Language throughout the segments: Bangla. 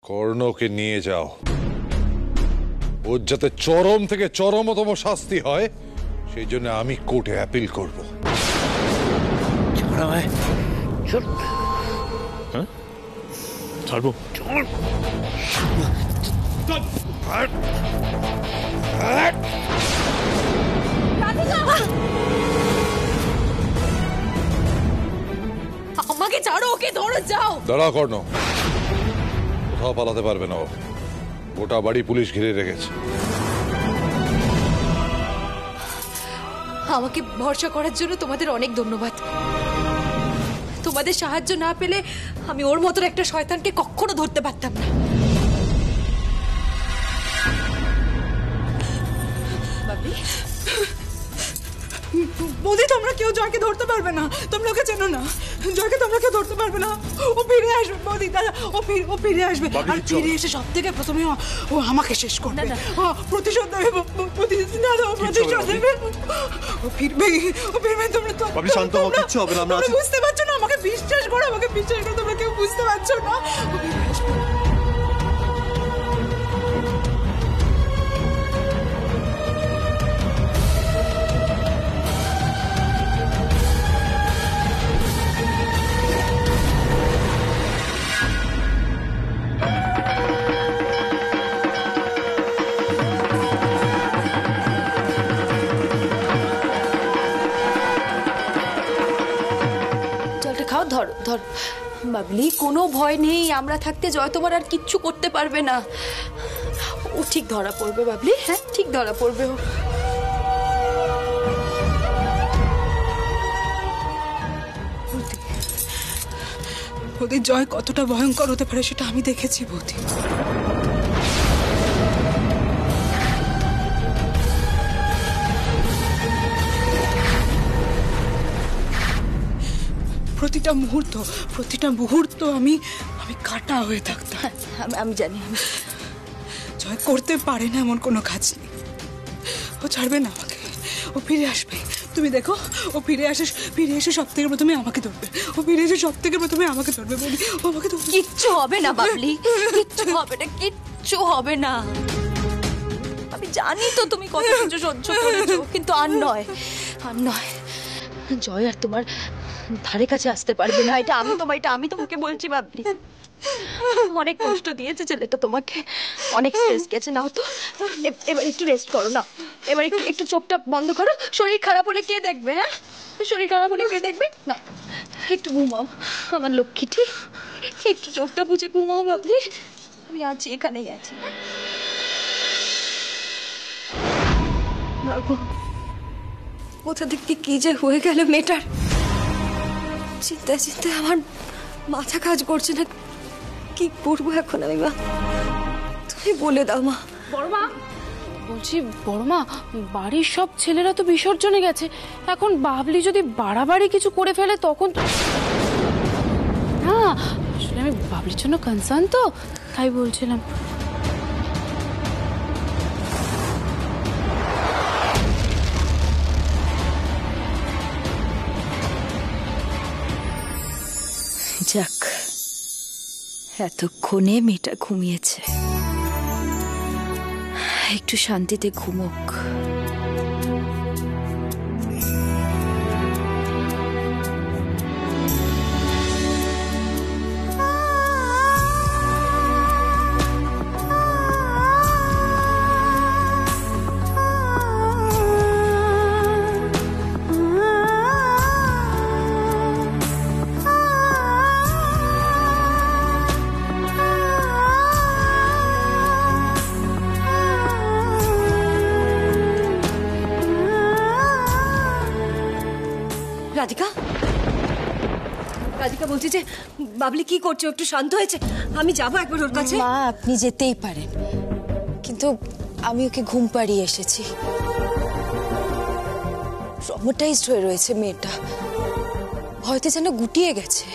কর্ণকে নিয়ে যাও, ওর যাতে চরম থেকে চরমতম শাস্তি হয় সেই জন্য আমি কোর্টে অ্যাপিল করব। ছাড়বো? আমাকে ছাড়ো, ওকে ধরো, যাও। দাঁড়া কর্ণ, কোথাও পালাতে পারবে না ও। গোটা বাড়ি পুলিশ ঘিরে রেখেছে। আমাকে ভরসা করার জন্য তোমাদের অনেক ধন্যবাদ। তোমাদের সাহায্য না পেলে আমি ওর মতো একটা শয়তানকে কখনো ধরতে পারতাম না। বাবলি, বৌদি তোমরা কেউ জয়কে ধরতে পারবে না, তোমরা ওকে চেনো না। জয়কে তোমরা কেউ ধরতে পারবে না, ও ফিরে আসবে বৌদি, দাদা ও ফিরে আসবে। আর ফিরে এসে সব থেকে প্রথমে ও আমাকে শেষ করবে, প্রতিশোধ দেবে, দাদা ও প্রতিশোধ দেবে, ও ফিরবে তোমরা তো শান্ত হও, কিচ্ছু হবে না। আমরা বুঝতে পারছো না, আমাকে বিশ্বাস করো, তোমরা কেউ বুঝতে পারছো না। ও ফিরে আসবে। ধর ধর বাবলি, কোনো ভয় নেই, আমরা থাকতে জয় তোমার আর কিচ্ছু করতে পারবে না। ও ঠিক ধরা পড়বে বাবলি, হ্যাঁ ঠিক ধরা পড়বে ও। বৌদি জয় কতটা ভয়ঙ্কর হতে পারে সেটা আমি দেখেছি বৌদি। প্রতিটা মুহূর্ত আমি কাটা হয়ে থাকতাম। আমি জানি, জয় করতে পারে না এমন কোনো কাজ নেই। ও ছাড়বে না আমাকে, ও ফিরে আসবে। তুমি দেখো, ও ফিরে এসে সব থেকে প্রথমে আমাকে ধরবে। ও ফিরে এসে সব থেকে প্রথমে আমাকে ধরবে বলি, ও আমাকে ধরবে। কিচ্ছু হবে না বাবলি, কিচ্ছু হবে না, কিচ্ছু হবে না। আমি জানি তো তুমি কত কিছু সহ্য করেছো, কিন্তু আর নয়। জয় আর তোমার ধারে কাছে আসতে পারবে না। এটা আমি তোমাকে বলছি বাবলি। অনেক কষ্ট দিয়েছে ছেলেটা তোমাকে, অনেক স্ট্রেস গেছে। নাও তো, এবার একটু রেস্ট করো না, এবার একটু চোখটা বন্ধ করো। শরীর খারাপ হলে কে দেখবে? হ্যাঁ, শরীর খারাপ হলে কে দেখবে? না, একটু ঘুমাও আমার লক্ষ্মীটি, একটু চোখটা বুঝে ঘুমাও বাবলি। আমি আছি, এখানেই আছি। কোথা থেকে কি যে হয়ে গেল মেয়েটার, চিন্তায় আমার মাথা কাজ করছে না। কি করবো এখন আমি? মা তুমি বলে দাও। মা, বড়মা বলছি, বড়মা বাড়ির সব ছেলেরা তো বিসর্জনে গেছে, এখন বাবলি যদি বাড়াবাড়ি কিছু করে ফেলে তখন তো। না, আসলে আমি বাবলির জন্য কনসার্ন তো, তাই বলছিলাম। যাক, এতক্ষণে মেয়েটা ঘুমিয়েছে, একটু শান্তিতে ঘুমোক। রাধিকা বলছি যে বাবলি কি করছো, একটু শান্ত হয়েছে? আমি যাবো একবার ওর কাছে। মা, আপনি যেতেই পারেন, কিন্তু আমি ওকে ঘুম পাড়িয়ে এসেছি। ট্রমাটাইজড হয়ে রয়েছে মেয়েটা, হয়তো যেন গুটিয়ে গেছে।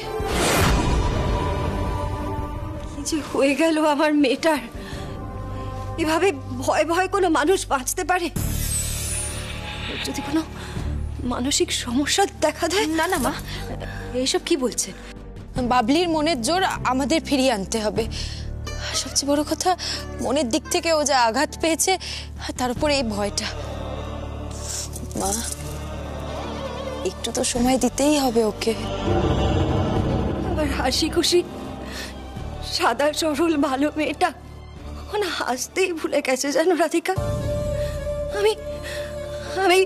কি যে হয়ে গেল আমার মেয়েটার? এভাবে ভয় ভয় কোনো মানুষ বাঁচতে পারে? যদি কোনো মানসিক সমস্যা দেখা দেয়? না না মা, এইসব কি বলছেন? বাবলির মনের জোর আমাদের ফিরিয়ে আনতে হবে। আর সবচেয়ে বড় কথা, মনের দিক থেকে ও যা আঘাত পেয়েছে, আর তার উপরে এই ভয়টা। মা, একটু তো সময় দিতেই হবে ওকে। আমার হাসি খুশি সাদা সরল ভালো মেয়েটা না হাসতেই ভুলে গেছে জানো রাধিকা। আমি আমি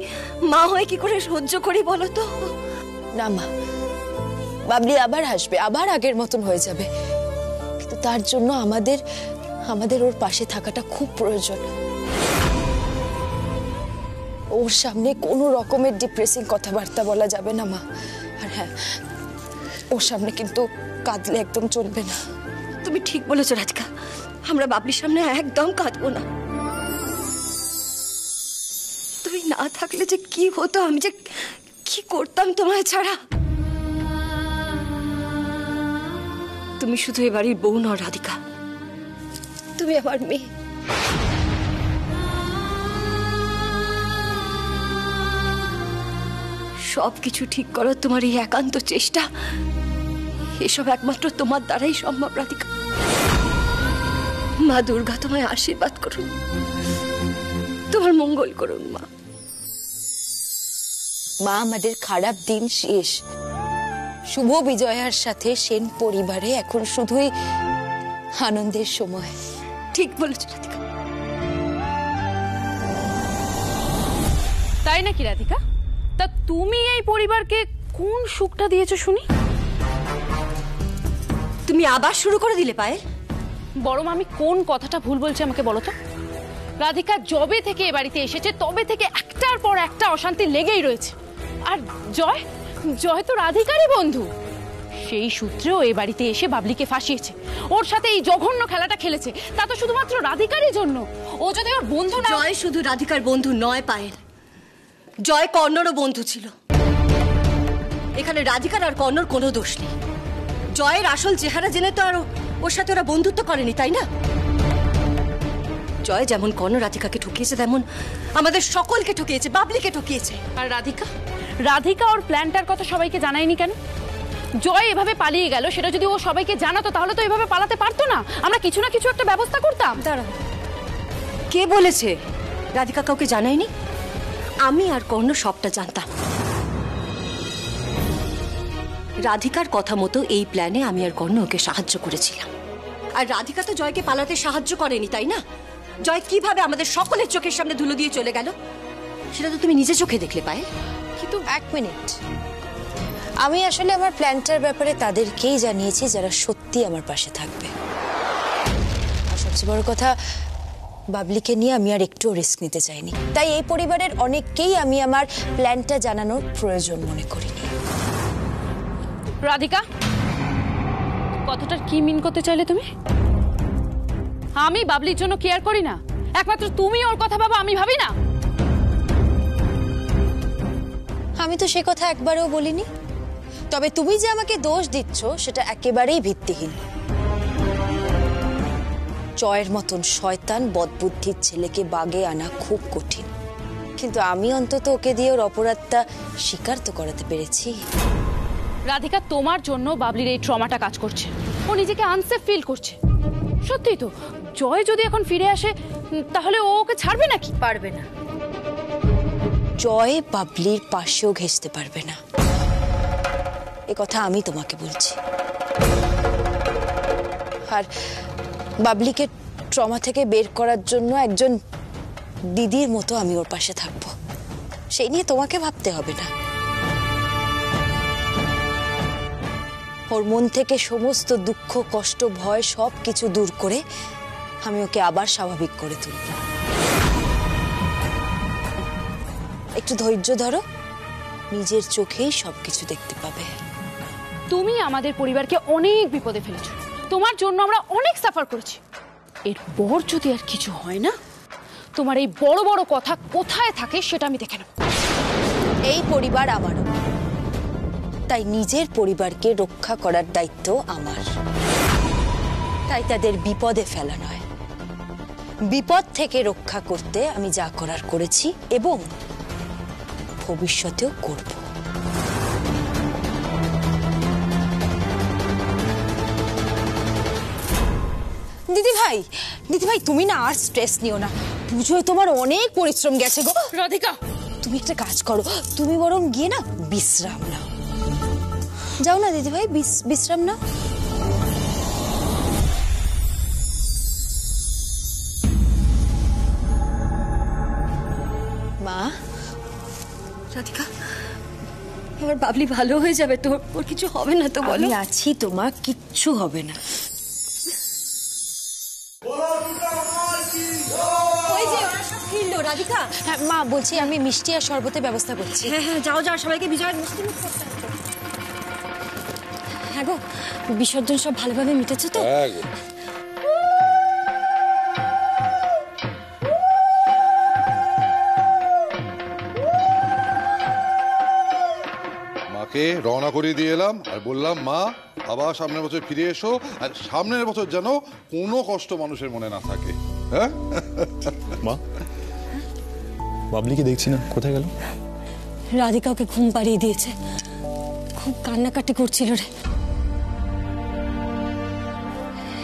মা হয়ে কি করে সহ্য করি বলো তো? না মা, বাবলি আবার হাসবে, আবার আগের মতন হয়ে যাবে, কিন্তু তার জন্য আমাদের ওর পাশে থাকাটা খুব প্রয়োজন। ওর সামনে কোনো রকমের ডিপ্রেসিং কথাবার্তা বলা যাবে না মা। আর হ্যাঁ, ওর সামনে কিন্তু কাঁদলে একদম চলবে না। তুমি ঠিক বলেছো রাধিকা, আমরা বাবলির সামনে একদম কাঁদবো না। তুমি না থাকলে যে কি হতো, আমি যে কি করতাম তোমায় ছাড়া। তুমি শুধু এ বাড়ির বউ নও রাধিকা, তুমি আমার মেয়ে। সবকিছু ঠিক করার তোমার এই একান্ত চেষ্টা, এসব একমাত্র তোমার দ্বারাই সম্ভব রাধিকা। মা দুর্গা তোমায় আশীর্বাদ করুন, তোমার মঙ্গল করুন মা। মা, আমাদের খারাপ দিন শেষ। শুভ বিজয়ার সাথে সেন পরিবারে এখন শুধুই আনন্দের সময়। ঠিক বলেছ রাধিকা। তাই নাকি রাধিকা? তা তুমি এই পরিবারকে কোন সুখটা দিয়েছো শুনি? তুমি আবার শুরু করে দিলে পায়েল। বড় মা, আমি কোন কথাটা ভুল বলছি আমাকে বলো তো। রাধিকা যবে থেকে এ বাড়িতে এসেছে তবে থেকে একটার পর একটা অশান্তি লেগেই রয়েছে। আর জয় জয় তো রাধিকারই বন্ধু, সেই সূত্রেও এ বাড়িতে এসে বাবলিকে ফাঁসিয়েছে, ওর সাথে এই জঘন্য খেলাটা খেলেছে, তা তো শুধুমাত্র রাধিকারই জন্য। ও যদি ওর বন্ধু না। জয় শুধু রাধিকার বন্ধু নয় পায়েল, জয় কর্ণরও বন্ধু ছিল। এখানে রাধিকার আর কর্ণর কোনো দোষ নেই। জয়ের আসল চেহারা জেনে তো আর ওর সাথে ওরা বন্ধুত্ব করেনি, তাই না? জয় যেমন কর্ণ রাধিকাকে ঠকিয়েছে, তেমন আমাদের সকলকে ঠকিয়েছে, বাবলিকে ঠকিয়েছে। আর রাধিকা ওর প্ল্যানটার কথা সবাইকে জানায়নি কেন? জয় এভাবে পালিয়ে গেল, সেটা যদি ও সবাইকে জানাতো তাহলে তো এভাবে পালাতে পারতো না। আমরা কিছু না কিছু একটা ব্যবস্থা করতাম। দাঁড়াও, কে বলেছে রাধিকা কাউকে জানায়নি? আমি আর কর্ণ সবটা জানতাম। রাধিকার কথা মতো এই প্ল্যানে আমি আর কর্ণ ওকে সাহায্য করেছিলাম। আর রাধিকা তো জয়কে পালাতে সাহায্য করেনি, তাই না? জয় কিভাবে আমাদের সকলের চোখের সামনে ধুলো দিয়ে চলে গেল সেটা তো তুমি নিজে চোখে দেখলে পায়েল। কিন্তু এক মিনিট, আমি আসলে আমার প্ল্যানটার ব্যাপারে তাদেরকেই জানিয়েছি যারা সত্যি আমার পাশে থাকবে। আর সবচেয়ে বড় কথা, বাবলিকে নিয়ে আমি আর একটু রিস্ক নিতে চাইনি, তাই এই পরিবারের অনেককেই আমি আমার প্ল্যানটা জানানোর প্রয়োজন মনে করিনি। রাধিকা, কথাটার কি মিন করতে চাইলে তুমি? আমি বাবলির জন্য কেয়ার করি না? একমাত্র তুমি ওর কথা ভাবো, আমি ভাবি না? আমি তো সে কথা একবারও বলিনি, তবে তুমি যে আমাকে দোষ দিচ্ছ সেটা একেবারেই ভিত্তিহীন। জয়ের মতন শয়তান বদবুদ্ধির ছেলেকে বাগে আনা খুব কঠিন, কিন্তু আমি অন্তত ওকে দিয়ে ওর অপরাধটা স্বীকার তো করাতে পেরেছি। রাধিকা, তোমার জন্য বাবলির এই ট্রমাটা কাজ করছে, ও নিজেকে আনসেফ ফিল করছে। সত্যিই তো, জয় যদি এখন ফিরে আসে তাহলে ও ওকে ছাড়বে নাকি? পারবে না। জয় বাবলির পাশেও ঘেঁষতে পারবে না, এ কথা আমি তোমাকে বলছি। আর বাবলিকে ট্রমা থেকে বের করার জন্য একজন দিদির মতো আমি ওর পাশে থাকবো, সেই নিয়ে তোমাকে ভাবতে হবে না। ওর মন থেকে সমস্ত দুঃখ, কষ্ট, ভয় সব কিছু দূর করে আমি ওকে আবার স্বাভাবিক করে তুলব। একটু ধৈর্য ধরো, নিজের চোখেই সবকিছু দেখতে পাবে। তুমি আমাদের পরিবারকে অনেক বিপদে ফেলেছো, তোমার জন্য আমরা অনেক সাফার করেছি। এরপর যদি আর কিছু হয় না, তোমার এই বড় বড় কথা কোথায় থাকে সেটা আমি দেখে নেব। এই পরিবার আমারও, তাই নিজের পরিবারকে রক্ষা করার দায়িত্ব আমার। তাই তাদের বিপদে ফেলা নয়, বিপদ থেকে রক্ষা করতে আমি যা করার করেছি এবং ভবিষ্যতেও করব। দিদি ভাই তুমি না আর স্ট্রেস নিও না, পুজোয় তোমার অনেক পরিশ্রম গেছে গো। রাধিকা, তুমি একটা কাজ করো, তুমি বরং গিয়ে না বিশ্রাম নাও। যাও না দিদি ভাই, বিশ্রাম নাও। মা, রাধিকা, আমার বাবলি ভালো হয়ে যাবে তো? ওর কিছু হবে না তো? বলো। আমি আছি, তোমার কিচ্ছু হবে না। ওই যে ওরা সব ফিরলো। রাধিকা, হ্যাঁ মা, বলছি আমি মিষ্টি আর শরবতের ব্যবস্থা করছি। হ্যাঁ, যাও সবাইকে বিজয়ের মিষ্টি মুখ করতে হবে। হ্যাঁ গো, বিসর্জন সব ভালোভাবে মিটেছে তো? মাকে রওনা করিয়ে দিয়ে এলাম আর বললাম, মা আবার সামনের বছর ফিরে এসো, আর সামনের বছর যেন কোনো কষ্ট মানুষের মনে না থাকে। হ্যাঁ মা, বাবলিকে দেখছি না, কোথায় গেল? রাধিকা ওকে ঘুম পাড়িয়ে দিয়েছে, খুব কান্নাকাটি করছিল রে।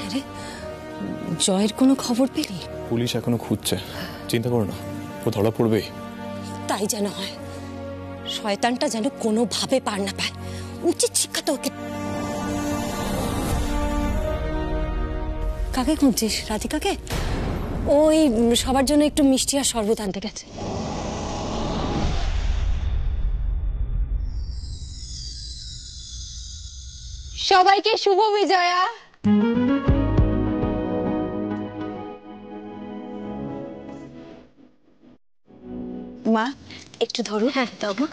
আরে, জয়ের কোনো খবর পেলি? পুলিশ এখনো খুঁজছে, চিন্তা করো না, ও ধরা পড়বেই। তাই যেন হয়, শয়তানটা যেন কোনোভাবে পার না পায়। উচিত শিক্ষা তো ওকে। কাকে খুঁজছিস? রাধিকাকে? ওই সবার জন্য একটু মিষ্টি আর শরবত আনতে গেছে। সবাইকে শুভ বিজয়া। মা, একটু ধরো। হ্যাঁ, দাও মা।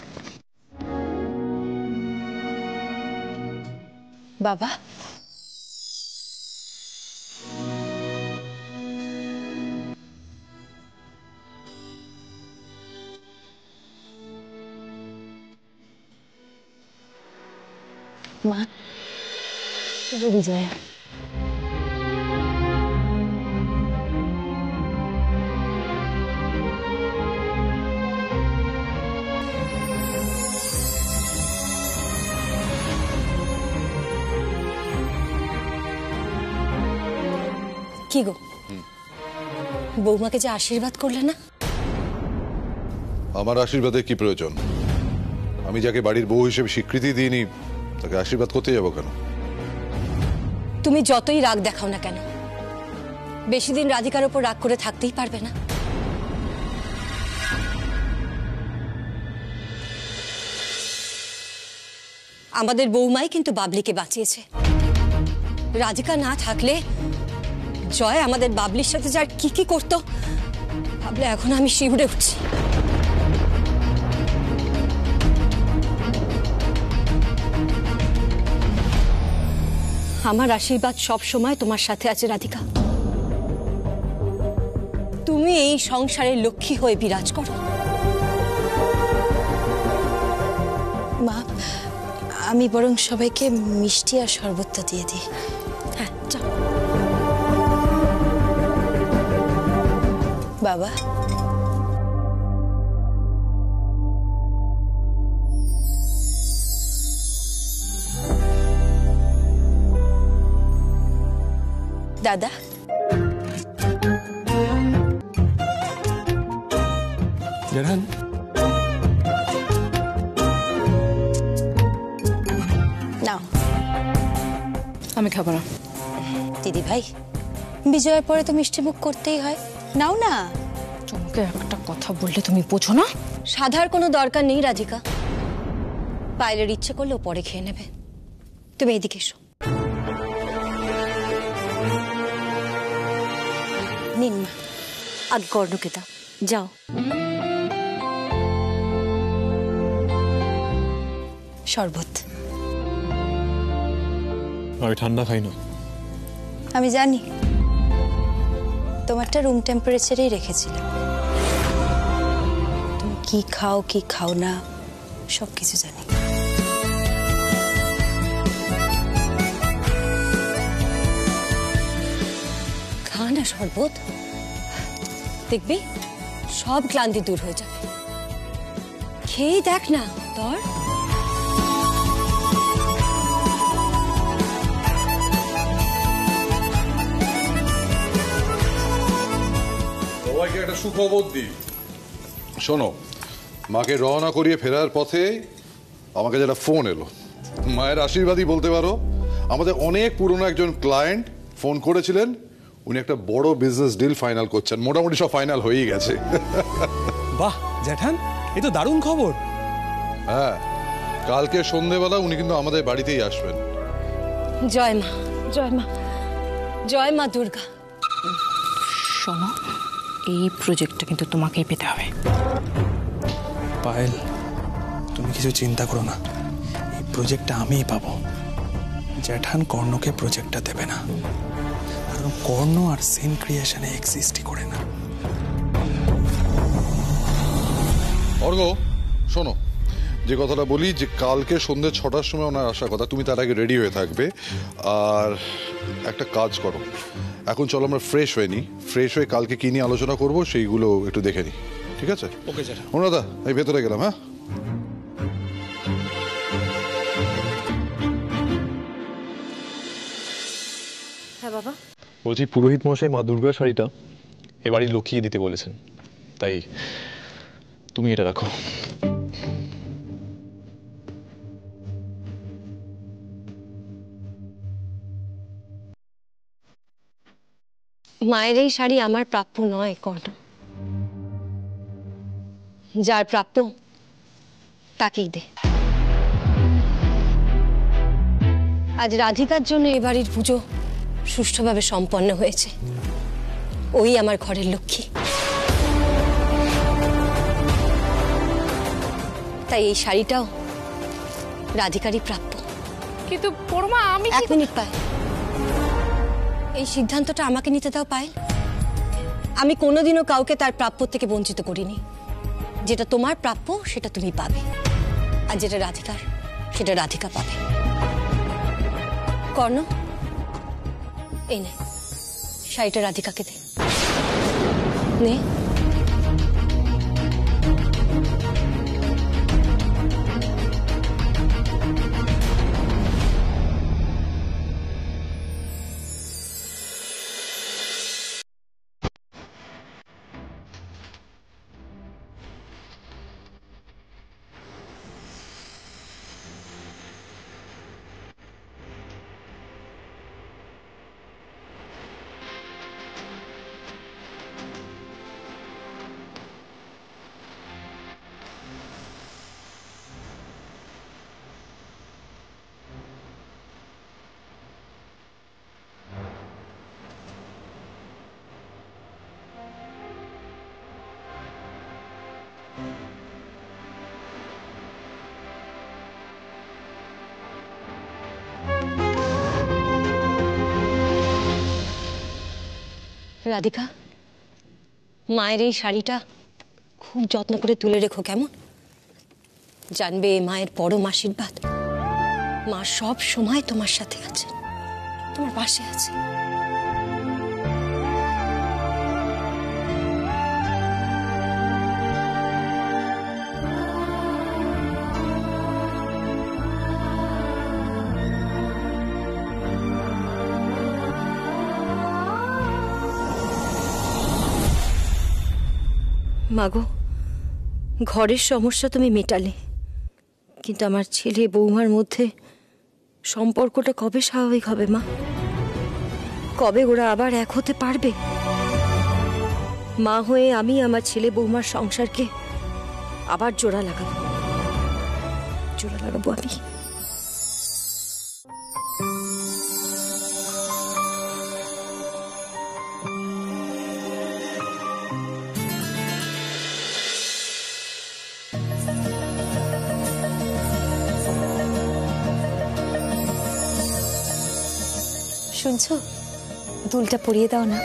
বাবা, মা, শুভ বিজয়া। কি গো, বৌমাকে যে আশীর্বাদ করলে না? আমার আশীর্বাদের কি প্রয়োজন? আমি যাকে বাড়ির বউ হিসেবে স্বীকৃতি দিইনি তাকে আশীর্বাদ করতে যাবো কেন? তুমি যতই রাগ দেখাও না কেন, বেশি দিন রাধিকার উপর রাগ করে থাকতেই পারবে না। আমাদের বৌমাই কিন্তু বাবলিকে বাঁচিয়েছে। রাধিকা না থাকলে জয় আমাদের বাবলির সাথে যার কি কি করতো ভাবলে এখন আমি শিউরে উঠছি। আমার আশীর্বাদ সব সময় তোমার সাথে আছে রাধিকা। তুমি এই সংসারের লক্ষ্মী হয়ে বিরাজ করো। মা, আমি বরং সবাইকে মিষ্টি আর শরবতটা দিয়ে দিই। হ্যাঁ, যাও। বাবা, দাদা, জানান নাও। আমি খাবো না। দিদি ভাই, বিজয়ের পরে তো মিষ্টি মুখ করতেই হয়, নাও না। তোমাকে একটা কথা বললে তুমি বোঝো না? সাধার কোনো দরকার নেই রাধিকা, পায়েলের ইচ্ছে করলেও পরে খেয়ে নেবে। তুমি এদিকে এসো। নিন মা, আগে কর্ণকে দাও, যাও। শরবত। আমি ঠান্ডা খাই না। আমি জানি, তোমারটা রুম টেম্পারেচারেই রেখেছিলাম। তুমি কি খাও না সব কিছু জানি। খা না শরবত, দেখবি সব ক্লান্তি দূর হয়ে যাবে। খেয়ে দেখ না তোর। সবাইকে একটা সুখবর দিই। শোনো, মাকে রওনা করিয়ে ফেরার পথে আমাকে যেটা ফোন এলো, মায়ের আশীর্বাদই বলতে পারো। আমাদের অনেক পুরনো একজন ক্লায়েন্ট ফোন করেছিলেন, উনি একটা বড় বিজনেস ডিল ফাইনাল করছেন। মোটামুটি সব ফাইনাল হয়েই গেছে। বাহ জ্যাঠান, এ তো দারুণ খবর। হ্যাঁ, কালকে সন্ধেবেলা উনি কিন্তু আমাদের বাড়িতেই আসবেন। জয় মা, জয় মা, জয় মা দুর্গা। শোনো, এই প্রজেক্টটা কিন্তু তোমাকেই পেতে হবে। পায়েল, তুমি কিছু চিন্তা করো না, এই প্রজেক্টটা আমিই পাবো। জ্যাঠান কর্ণকে প্রজেক্টটা দেবে না, কারণ কর্ণ আর সিন ক্রিয়েশনে এক্সিস্টই করে না। অর্ঘ, শোনো, যে কথাটা বলি, যে কালকে সন্ধ্যে 6টার সময় ওনার আসার কথা, তুমি তার আগে রেডি হয়ে থাকবে। আর একটা কাজ করো, এখন চলো আমরা ফ্রেশ হয়ে নিই, ফ্রেশ হয়ে কালকে কি নিয়ে আলোচনা করবো সেইগুলো একটু দেখে নিই, ঠিক আছে? ওকে জ্যাঠান। অনুরাধা, এই ভেতরে গেলাম। হ্যাঁ, হ্যাঁ বাবা। বলছি, পুরোহিত মশাই মা দুর্গার শাড়িটা এবারই লক্ষ্মীকে দিতে বলেছেন, তাই তুমি এটা রাখো। মায়ের এই শাড়ি আমার প্রাপ্য নয় কর্ণ, যার প্রাপ্য তাকেই দে। আজ রাধিকার জন্য এ বাড়ির পুজো সুষ্ঠুভাবে সম্পন্ন হয়েছে, ওই আমার ঘরের লক্ষ্মী। তাই এই শাড়িটাও রাধিকারই প্রাপ্য। কিন্তু বড়মা, আমি এক মিনিট পায়, এই সিদ্ধান্তটা আমাকে নিতে দাও পায়েল। আমি কোনোদিনও কাউকে তার প্রাপ্য থেকে বঞ্চিত করিনি। যেটা তোমার প্রাপ্য সেটা তুমি পাবে, আর যেটা রাধিকার সেটা রাধিকা পাবে। কর্ণ, এই নে শাড়িটা রাধিকাকে দে। নে। রাধিকা, মায়ের এই শাড়িটা খুব যত্ন করে তুলে রেখো, কেমন? জানবে এই মায়ের পরম আশীর্বাদ। মা সব সময় তোমার সাথে আছে, তোমার পাশে আছে। মাগো, ঘরের সমস্যা তুমি মেটালে, কিন্তু আমার ছেলে বৌমার মধ্যে সম্পর্কটা কবে স্বাভাবিক হবে মা? কবে ওরা আবার এক হতে পারবে? মা হয়ে আমি আমার ছেলে বৌমার সংসারকে আবার জোড়া লাগাবো আমি। শুনছো, দুলটা পরিয়ে দাও না।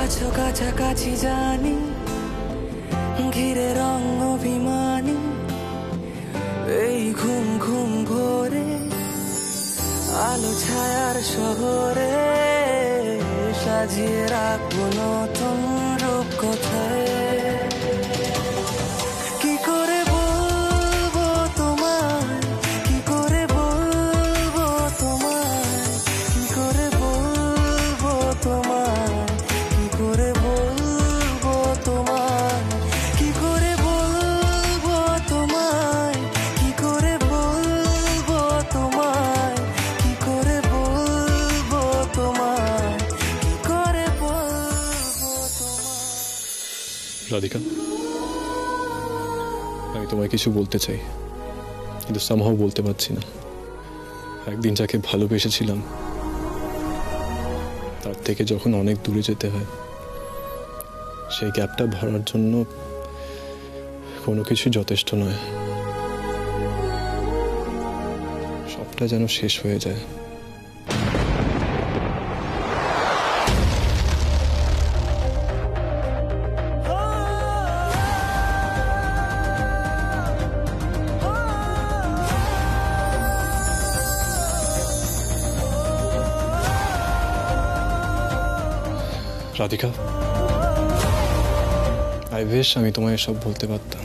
আছো কাছাকাছি জানি, ঘিরে রং অভিমানী, এই ঘুম ঘুম ভোরে ছায়ার শহরে সাজিয়ে রাখবো নতুন রূপ কোথায় কি করে বলবো তোমায় কি করে বলবো তোমায় কি করে বলবো তোমায় কি করে বলবো তোমায় কি করে বলবো তোমায় কি করে বলবো তোমায় কি করে বলবো তোমায় কি করে বলবো তোমায় রাধিকা, আমি তোমায় কিছু বলতে চাই, কিন্তু সামহাও বলতে পারছি না। একদিন যাকে ভালোবেসেছিলাম তার থেকে যখন অনেক দূরে যেতে হয়, সেই গ্যাপটা ভরার জন্য কোনো কিছু যথেষ্ট নয়। সবটা যেন শেষ হয়ে যায়। রাধিকা, আই উইশ আমি তোমায় সব বলতে পারতাম।